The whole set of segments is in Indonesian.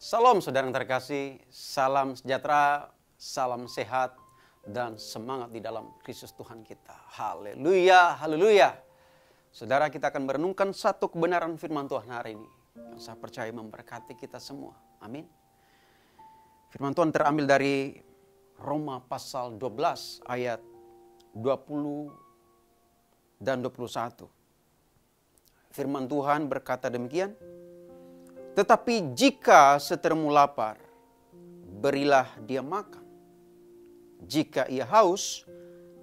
Salam saudara yang terkasih, salam sejahtera, salam sehat, dan semangat di dalam Kristus Tuhan kita. Haleluya, haleluya. Saudara, kita akan merenungkan satu kebenaran firman Tuhan hari ini, yang saya percaya memberkati kita semua. Amin. Firman Tuhan terambil dari Roma pasal 12 ayat 20 dan 21. Firman Tuhan berkata demikian, tetapi jika setermu lapar, berilah dia makan. Jika ia haus,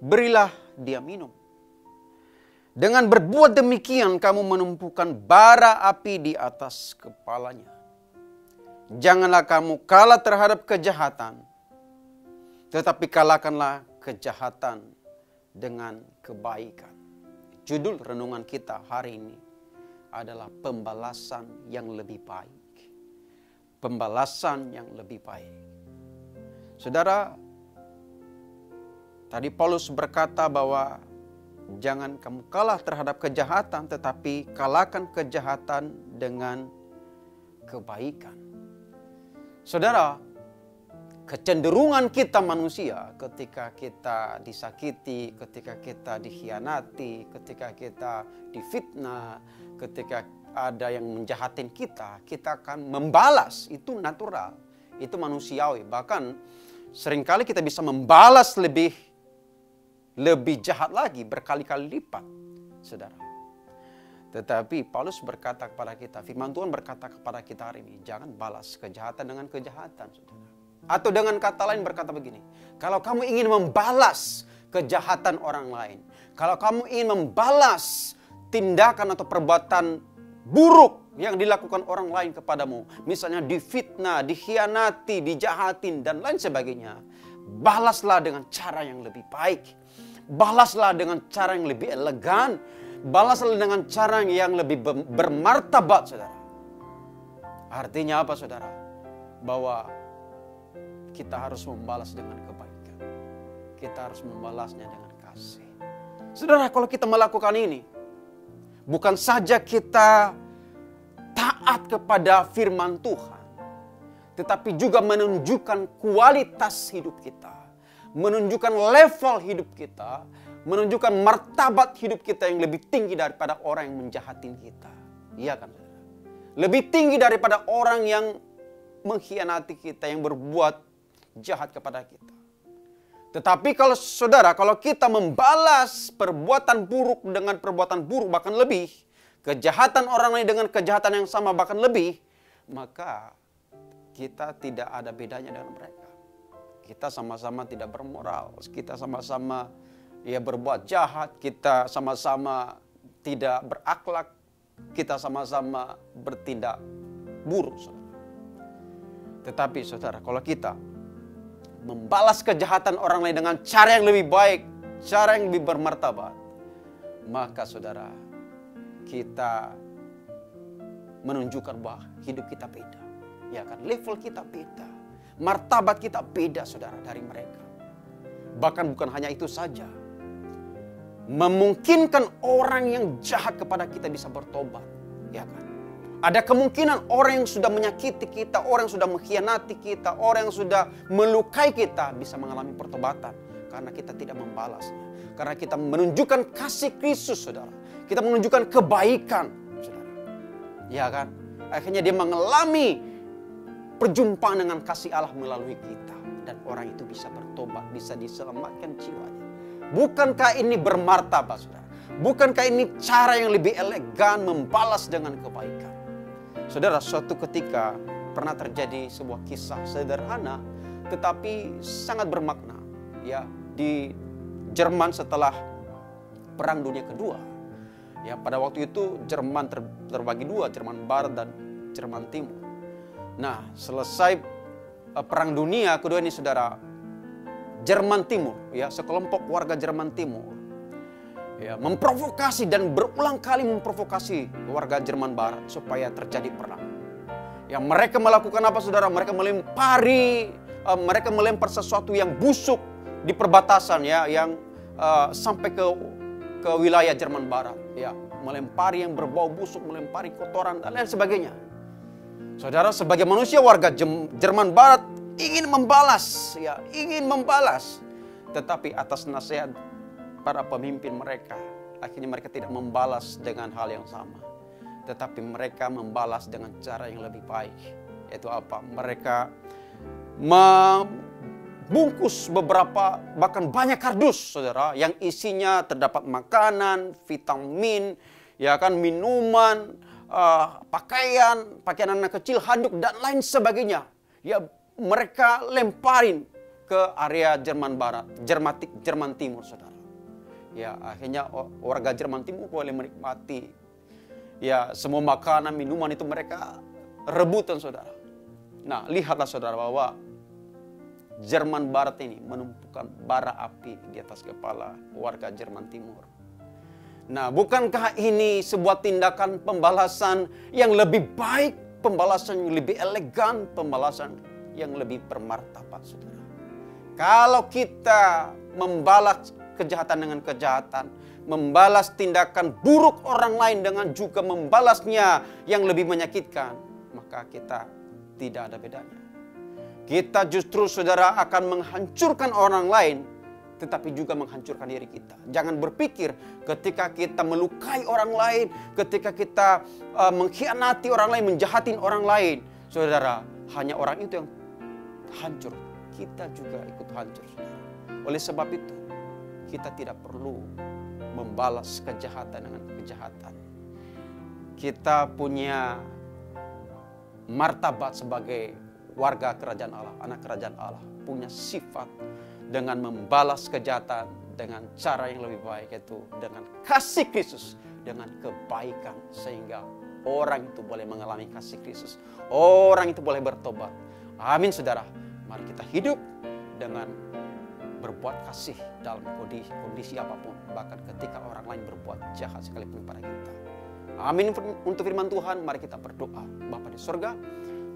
berilah dia minum. Dengan berbuat demikian, kamu menumpukan bara api di atas kepalanya. Janganlah kamu kalah terhadap kejahatan, tetapi kalahkanlah kejahatan dengan kebaikan. Judul renungan kita hari ini adalah pembalasan yang lebih baik. Pembalasan yang lebih baik. Saudara, tadi Paulus berkata bahwa jangan kamu kalah terhadap kejahatan, tetapi kalahkan kejahatan dengan kebaikan. Saudara, kecenderungan kita manusia ketika kita disakiti, ketika kita dikhianati, ketika kita difitnah, ketika ada yang menjahatin kita akan membalas. Itu natural, itu manusiawi. Bahkan seringkali kita bisa membalas lebih jahat lagi, berkali-kali lipat, saudara. Tetapi Paulus berkata kepada kita, firman Tuhan berkata kepada kita hari ini, jangan balas kejahatan dengan kejahatan, saudara. Atau dengan kata lain berkata begini, kalau kamu ingin membalas kejahatan orang lain, kalau kamu ingin membalas tindakan atau perbuatan buruk yang dilakukan orang lain kepadamu, misalnya difitnah, dikhianati, dijahatin, dan lain sebagainya, balaslah dengan cara yang lebih baik. Balaslah dengan cara yang lebih elegan. Balaslah dengan cara yang lebih bermartabat, saudara. Artinya apa, saudara? Bahwa kita harus membalas dengan kebaikan. Kita harus membalasnya dengan kasih. Saudara, kalau kita melakukan ini, bukan saja kita taat kepada firman Tuhan, tetapi juga menunjukkan kualitas hidup kita, menunjukkan level hidup kita, menunjukkan martabat hidup kita yang lebih tinggi daripada orang yang menjahatin kita. Iya kan, saudara? Lebih tinggi daripada orang yang mengkhianati kita, yang berbuat jahat kepada kita. Tetapi kalau saudara, kalau kita membalas perbuatan buruk dengan perbuatan buruk, bahkan lebih, kejahatan orang lain dengan kejahatan yang sama bahkan lebih, maka kita tidak ada bedanya dengan mereka. Kita sama-sama tidak bermoral, kita sama-sama berbuat jahat, kita sama-sama tidak berakhlak, kita sama-sama bertindak buruk, saudara. Tetapi saudara, kalau kita membalas kejahatan orang lain dengan cara yang lebih baik, cara yang lebih bermartabat, maka saudara, kita menunjukkan bahwa hidup kita beda. Ya kan, level kita beda, martabat kita beda, saudara, dari mereka. Bahkan bukan hanya itu saja, memungkinkan orang yang jahat kepada kita bisa bertobat. Ya kan, ada kemungkinan orang yang sudah menyakiti kita, orang yang sudah mengkhianati kita, orang yang sudah melukai kita bisa mengalami pertobatan karena kita tidak membalasnya. Karena kita menunjukkan kasih Kristus, saudara. Kita menunjukkan kebaikan, saudara. Ya kan? Akhirnya dia mengalami perjumpaan dengan kasih Allah melalui kita. Dan orang itu bisa bertobat, bisa diselamatkan jiwanya. Bukankah ini bermartabat, saudara? Bukankah ini cara yang lebih elegan membalas dengan kebaikan? Saudara, suatu ketika pernah terjadi sebuah kisah sederhana tetapi sangat bermakna, ya, di Jerman setelah Perang Dunia Kedua. Ya, pada waktu itu Jerman terbagi dua, Jerman Barat dan Jerman Timur. Nah, selesai Perang Dunia Kedua ini, saudara, Jerman Timur, ya, sekelompok warga Jerman Timur, ya, memprovokasi dan berulang kali memprovokasi warga Jerman Barat supaya terjadi perang. Ya, mereka melakukan apa, saudara? Mereka melempar sesuatu yang busuk di perbatasan, ya, yang sampai ke wilayah Jerman Barat, ya. melempari yang berbau busuk, melempari kotoran, dan lain sebagainya. Saudara, sebagai manusia warga Jerman Barat ingin membalas, ya, ingin membalas. Tetapi atas nasihat para pemimpin mereka, akhirnya mereka tidak membalas dengan hal yang sama. Tetapi mereka membalas dengan cara yang lebih baik. Yaitu apa? Mereka membungkus beberapa, bahkan banyak kardus, saudara, yang isinya terdapat makanan, vitamin, ya kan, minuman, pakaian anak kecil, handuk, dan lain sebagainya. Ya, mereka lemparin ke area Jerman Barat, Jerman Timur, saudara. Ya, akhirnya warga Jerman Timur boleh menikmati, ya, semua makanan, minuman itu mereka rebutan, saudara. Nah, lihatlah saudara bahwa Jerman Barat ini menumpukan bara api di atas kepala warga Jerman Timur. Nah, bukankah ini sebuah tindakan pembalasan yang lebih baik, pembalasan yang lebih elegan, pembalasan yang lebih bermartabat, saudara? Kalau kita membalas kejahatan dengan kejahatan, membalas tindakan buruk orang lain dengan juga membalasnya yang lebih menyakitkan, maka kita tidak ada bedanya. Kita justru, saudara, akan menghancurkan orang lain, tetapi juga menghancurkan diri kita. Jangan berpikir ketika kita melukai orang lain, ketika kita mengkhianati orang lain, menjahatin orang lain, saudara, hanya orang itu yang hancur, kita juga ikut hancur, saudara. Oleh sebab itu, kita tidak perlu membalas kejahatan dengan kejahatan. Kita punya martabat sebagai warga kerajaan Allah, anak kerajaan Allah, punya sifat dengan membalas kejahatan dengan cara yang lebih baik, yaitu dengan kasih Kristus, dengan kebaikan, sehingga orang itu boleh mengalami kasih Kristus, orang itu boleh bertobat. Amin, saudara. Mari kita hidup dengan berbuat kasih dalam kondisi apapun, bahkan ketika orang lain berbuat jahat sekalipun pada kita. Amin. Untuk firman Tuhan, mari kita berdoa. Bapa di surga,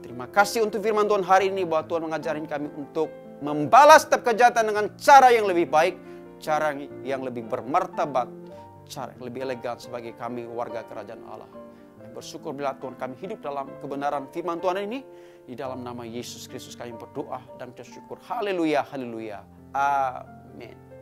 terima kasih untuk firman Tuhan hari ini, bahwa Tuhan mengajarin kami untuk membalas setiap kejahatan dengan cara yang lebih baik, cara yang lebih bermartabat, cara yang lebih elegan sebagai kami warga kerajaan Allah. Bersyukur bila Tuhan kami hidup dalam kebenaran firman Tuhan ini. Di dalam nama Yesus Kristus kami berdoa dan bersyukur. Haleluya, haleluya. Amin.